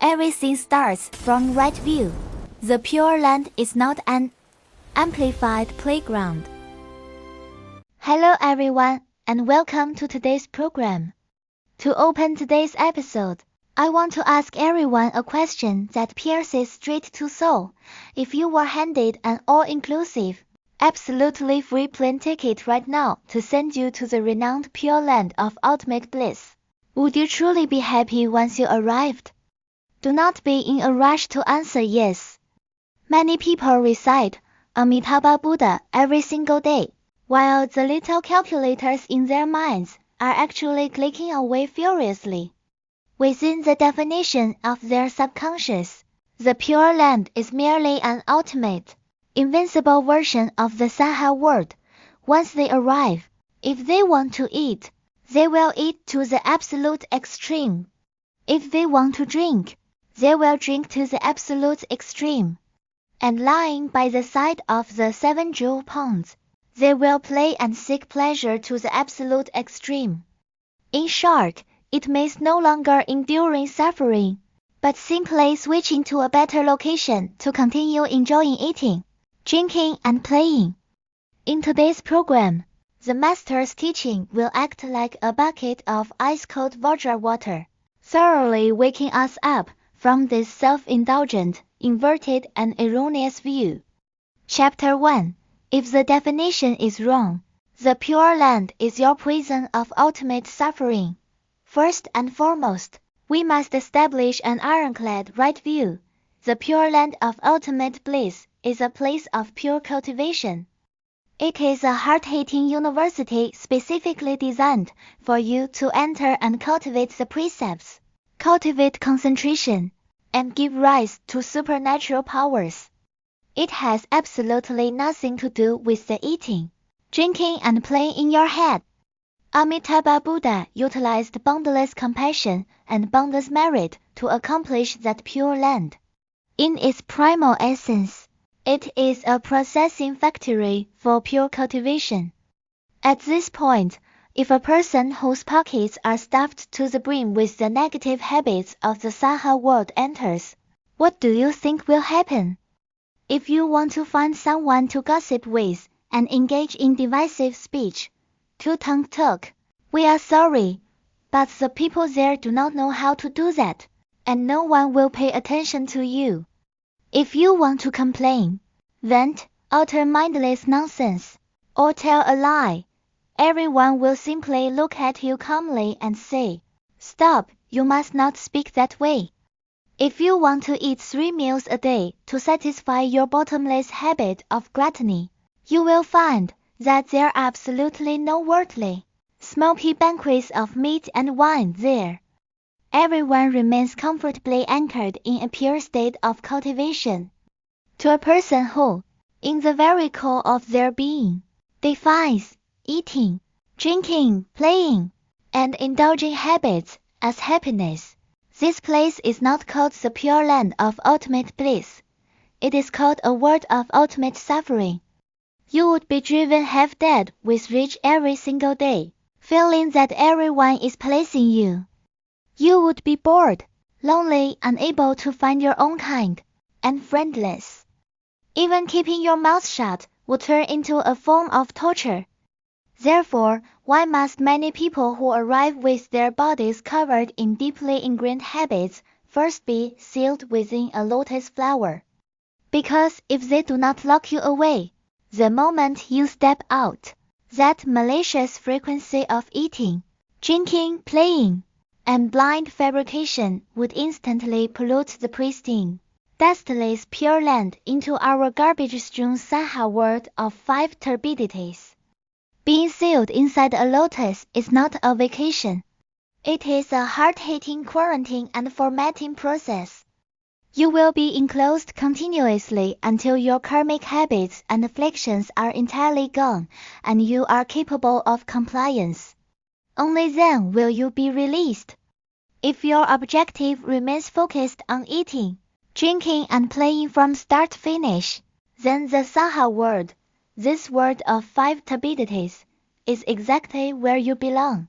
Everything starts from right view. The Pure Land is not an amplified playground. Hello everyone, and welcome to today's program. To open today's episode, I want to ask everyone a question that pierces straight to soul. If you were handed an all-inclusive, absolutely free plane ticket right now to send you to the renowned Pure Land of ultimate bliss, would you truly be happy once you arrived? Do not be in a rush to answer yes. Many people recite Amitabha Buddha every single day, while the little calculators in their minds are actually clicking away furiously. Within the definition of their subconscious, the Pure Land is merely an ultimate, invincible version of the Saha world. Once they arrive, if they want to eat, they will eat to the absolute extreme. If they want to drink, they will drink to the absolute extreme. And lying by the side of the 7 jewel ponds, they will play and seek pleasure to the absolute extreme. In short, it means no longer enduring suffering, but simply switching to a better location to continue enjoying eating, drinking, and playing. In today's program, the master's teaching will act like a bucket of ice-cold Vajra water, thoroughly waking us up from this self-indulgent, inverted, and erroneous view. Chapter 1. If the definition is wrong, the Pure Land is your prison of ultimate suffering. First and foremost, we must establish an ironclad right view. The Pure Land of ultimate bliss is a place of pure cultivation. It is a heart-hitting university specifically designed for you to enter and cultivate the precepts, cultivate concentration, and give rise to supernatural powers. It has absolutely nothing to do with the eating, drinking, and playing in your head. Amitabha Buddha utilized boundless compassion and boundless merit to accomplish that Pure Land. In its primal essence, it is a processing factory for pure cultivation. At this point, if a person whose pockets are stuffed to the brim with the negative habits of the Saha world enters, what do you think will happen? If you want to find someone to gossip with and engage in divisive speech, to tongue talk, we are sorry, but the people there do not know how to do that, and no one will pay attention to you. If you want to complain, vent, utter mindless nonsense, or tell a lie, everyone will simply look at you calmly and say, "Stop, you must not speak that way." If you want to eat 3 meals a day to satisfy your bottomless habit of gluttony, you will find that there are absolutely no worldly, smoky banquets of meat and wine there. Everyone remains comfortably anchored in a pure state of cultivation. To a person who, in the very core of their being, defines eating, drinking, playing, and indulging habits as happiness, this place is not called the Pure Land of ultimate bliss. It is called a world of ultimate suffering. You would be driven half dead with rage every single day, feeling that everyone is pleasing you. You would be bored, lonely, unable to find your own kind, and friendless. Even keeping your mouth shut would turn into a form of torture. Therefore, why must many people who arrive with their bodies covered in deeply ingrained habits first be sealed within a lotus flower? Because if they do not lock you away, the moment you step out, that malicious frequency of eating, drinking, playing, and blind fabrication would instantly pollute the pristine, dustless Pure Land into our garbage-strewn Saha world of 5 turbidities. Being sealed inside a lotus is not a vacation. It is a heart-hitting quarantine and formatting process. You will be enclosed continuously until your karmic habits and afflictions are entirely gone and you are capable of compliance. Only then will you be released. If your objective remains focused on eating, drinking, and playing from start to finish, then the Saha world, this world of 5 turbidities, is exactly where you belong.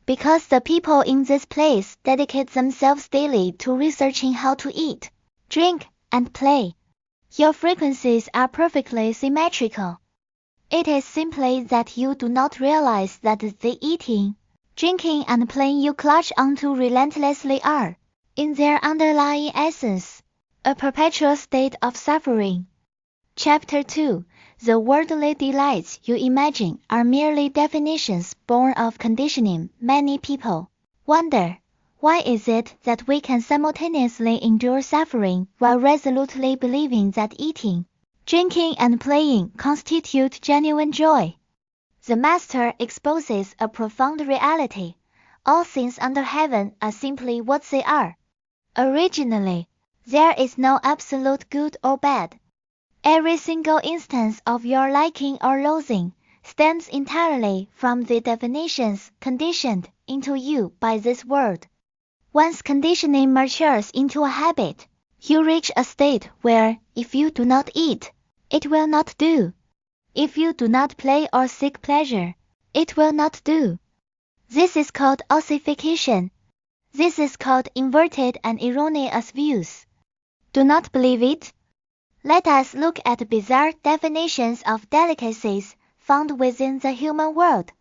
because the people in this place dedicate themselves daily to researching how to eat, drink, and play. Your frequencies are perfectly symmetrical. It is simply that you do not realize that the eating, drinking, and playing you clutch onto relentlessly are, in their underlying essence, a perpetual state of suffering. Chapter 2. The worldly delights you imagine are merely definitions born of conditioning. Many people wonder, why is it that we can simultaneously endure suffering while resolutely believing that eating, drinking, and playing constitute genuine joy? The Master exposes a profound reality. All things under heaven are simply what they are. Originally, there is no absolute good or bad. Every single instance of your liking or loathing stems entirely from the definitions conditioned into you by this world. Once conditioning matures into a habit, you reach a state where, if you do not eat, it will not do. If you do not play or seek pleasure, it will not do. This is called ossification. This is called inverted and erroneous views. Do not believe it? Let us look at bizarre definitions of delicacies found within the human world.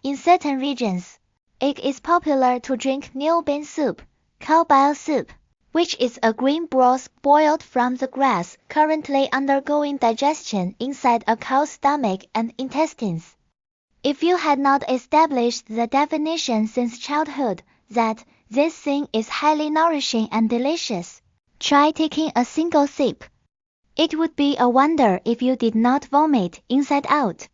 In certain regions, it is popular to drink new bean soup, cow bile soup, which is a green broth boiled from the grass currently undergoing digestion inside a cow's stomach and intestines. If you had not established the definition since childhood that this thing is highly nourishing and delicious, try taking a single sip. It would be a wonder if you did not vomit inside out.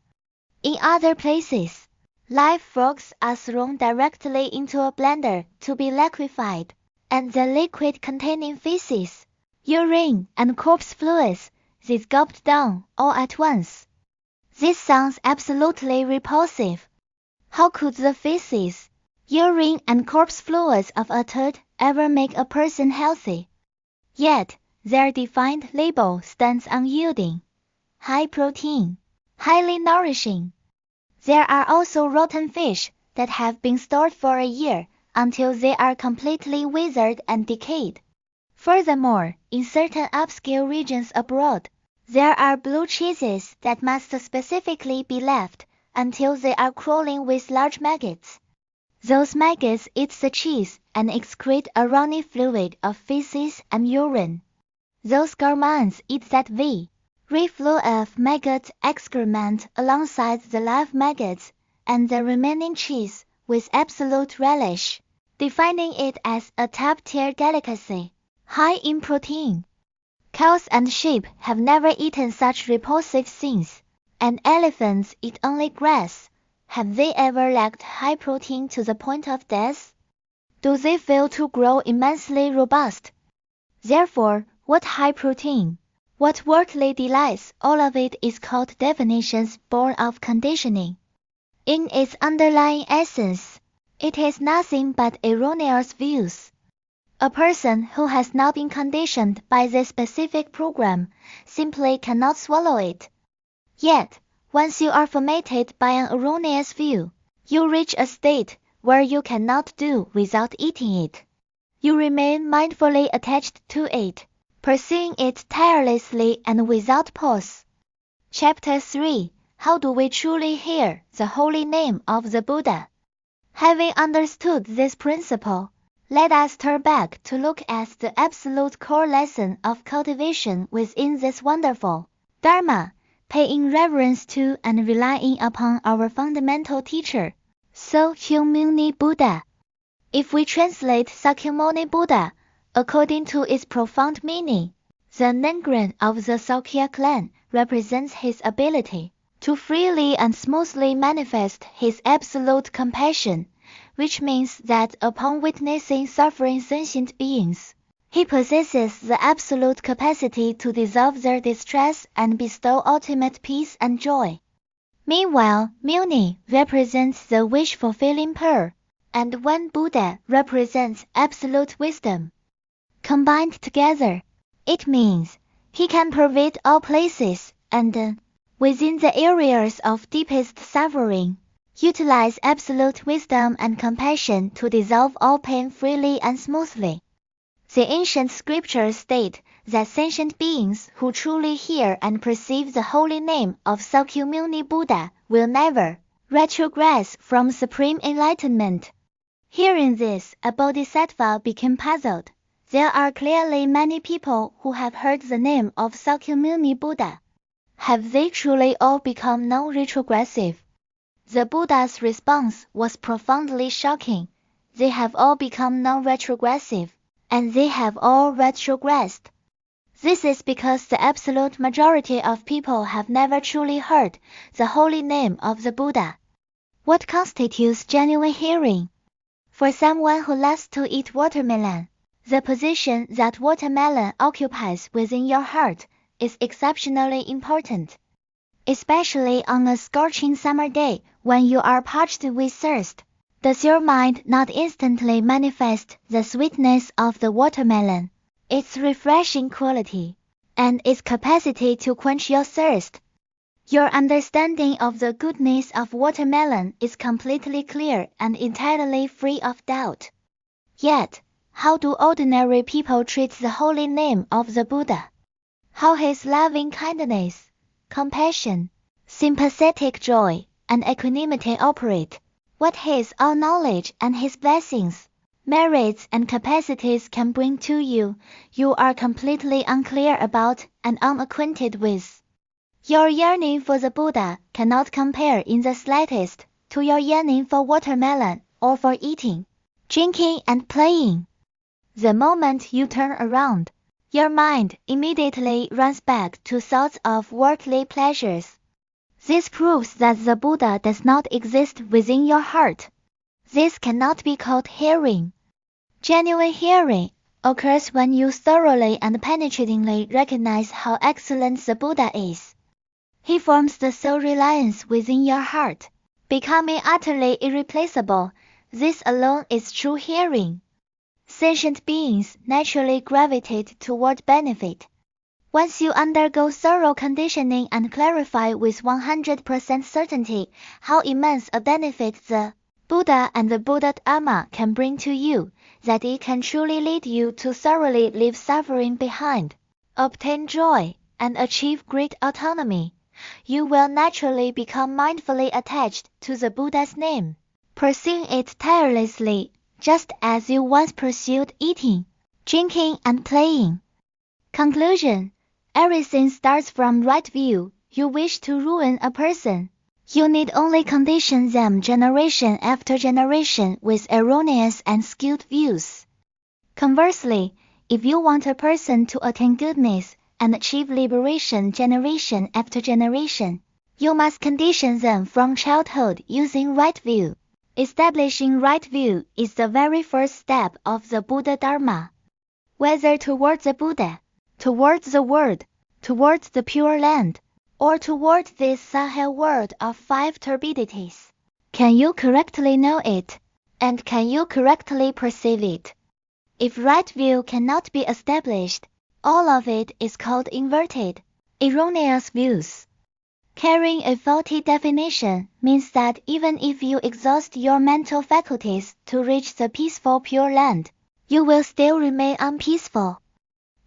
In other places, live frogs are thrown directly into a blender to be liquefied, and the liquid containing feces, urine, and corpse fluids is gulped down all at once. This sounds absolutely repulsive. How could the feces, urine, and corpse fluids of a turd ever make a person healthy? Yet, their defined label stands unyielding. High protein, highly nourishing. There are also rotten fish that have been stored for a year until they are completely withered and decayed. Furthermore, in certain upscale regions abroad, there are blue cheeses that must specifically be left until they are crawling with large maggots. Those maggots eat the cheese and excrete a runny fluid of feces and urine. Those gourmands eat that reflow of maggot excrement alongside the live maggots and the remaining cheese with absolute relish, defining it as a top-tier delicacy, high in protein. Cows and sheep have never eaten such repulsive things, and elephants eat only grass. Have they ever lacked high protein to the point of death? Do they fail to grow immensely robust? Therefore, what high protein, what worldly delights, all of it is called definitions born of conditioning. In its underlying essence, it is nothing but erroneous views. A person who has not been conditioned by this specific program simply cannot swallow it. Yet, once you are formatted by an erroneous view, you reach a state where you cannot do without eating it. You remain mindfully attached to it, pursuing it tirelessly and without pause. Chapter 3. How do we truly hear the holy name of the Buddha? Having understood this principle, let us turn back to look at the absolute core lesson of cultivation within this wonderful Dharma, paying reverence to and relying upon our fundamental teacher, Sakyamuni Buddha. If we translate Sakyamuni Buddha according to its profound meaning, the Ngren of the Sakya clan represents his ability to freely and smoothly manifest his absolute compassion, which means that upon witnessing suffering sentient beings, he possesses the absolute capacity to dissolve their distress and bestow ultimate peace and joy. Meanwhile, Muni represents the wish-fulfilling pearl, and one Buddha represents absolute wisdom. Combined together, it means he can pervade all places and, within the areas of deepest suffering, Utilize absolute wisdom and compassion to dissolve all pain freely and smoothly. The ancient scriptures state that sentient beings who truly hear and perceive the holy name of Sakyamuni Buddha will never retrogress from supreme enlightenment. Hearing this, a bodhisattva became puzzled. There are clearly many people who have heard the name of Sakyamuni Buddha. Have they truly all become non-retrogressive? The Buddha's response was profoundly shocking. They have all become non-retrogressive, and they have all retrogressed. This is because the absolute majority of people have never truly heard the holy name of the Buddha. What constitutes genuine hearing? For someone who loves to eat watermelon, the position that watermelon occupies within your heart is exceptionally important. Especially on a scorching summer day when you are parched with thirst, does your mind not instantly manifest the sweetness of the watermelon, its refreshing quality, and its capacity to quench your thirst? Your understanding of the goodness of watermelon is completely clear and entirely free of doubt. Yet, how do ordinary people treat the holy name of the Buddha? How his loving kindness, compassion, sympathetic joy, and equanimity operate? What his all-knowledge and his blessings, merits and capacities can bring to you, you are completely unclear about and unacquainted with. Your yearning for the Buddha cannot compare in the slightest to your yearning for watermelon or for eating, drinking, and playing. The moment you turn around, your mind immediately runs back to thoughts of worldly pleasures. This proves that the Buddha does not exist within your heart. This cannot be called hearing. Genuine hearing occurs when you thoroughly and penetratingly recognize how excellent the Buddha is. He forms the sole reliance within your heart, becoming utterly irreplaceable. This alone is true hearing. Sentient beings naturally gravitate toward benefit. Once you undergo thorough conditioning and clarify with 100% certainty how immense a benefit the Buddha and the Buddha Dharma can bring to you, that it can truly lead you to thoroughly leave suffering behind, obtain joy, and achieve great autonomy, you will naturally become mindfully attached to the Buddha's name, pursuing it tirelessly, just as you once pursued eating, drinking, and playing. Conclusion: everything starts from right view. You wish to ruin a person, you need only condition them generation after generation with erroneous and skewed views. Conversely, if you want a person to attain goodness and achieve liberation generation after generation, you must condition them from childhood using right view. Establishing right view is the very first step of the Buddha Dharma. Whether towards the Buddha, towards the world, towards the Pure Land, or towards this Sahel world of 5 turbidities, can you correctly know it, and can you correctly perceive it? If right view cannot be established, all of it is called inverted, erroneous views. Carrying a faulty definition means that even if you exhaust your mental faculties to reach the peaceful Pure Land, you will still remain unpeaceful.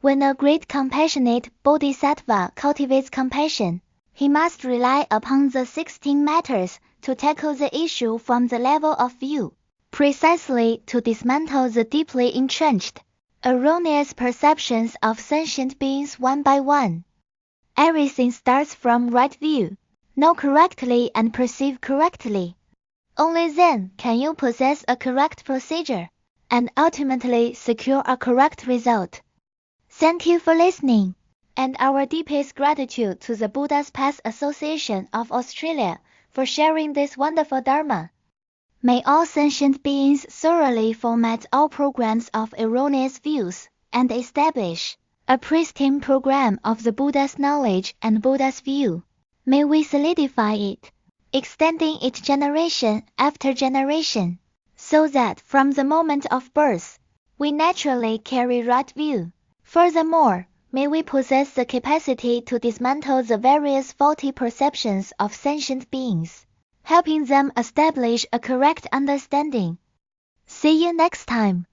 When a great compassionate bodhisattva cultivates compassion, he must rely upon the 16 matters to tackle the issue from the level of view, precisely to dismantle the deeply entrenched, erroneous perceptions of sentient beings one by one. Everything starts from right view. Know correctly and perceive correctly. Only then can you possess a correct procedure, and ultimately secure a correct result. Thank you for listening, and our deepest gratitude to the Buddha's Path Association of Australia for sharing this wonderful Dharma. May all sentient beings thoroughly format all programs of erroneous views and establish a pristine program of the Buddha's knowledge and Buddha's view. May we solidify it, extending it generation after generation, so that from the moment of birth, we naturally carry right view. Furthermore, may we possess the capacity to dismantle the various faulty perceptions of sentient beings, helping them establish a correct understanding. See you next time.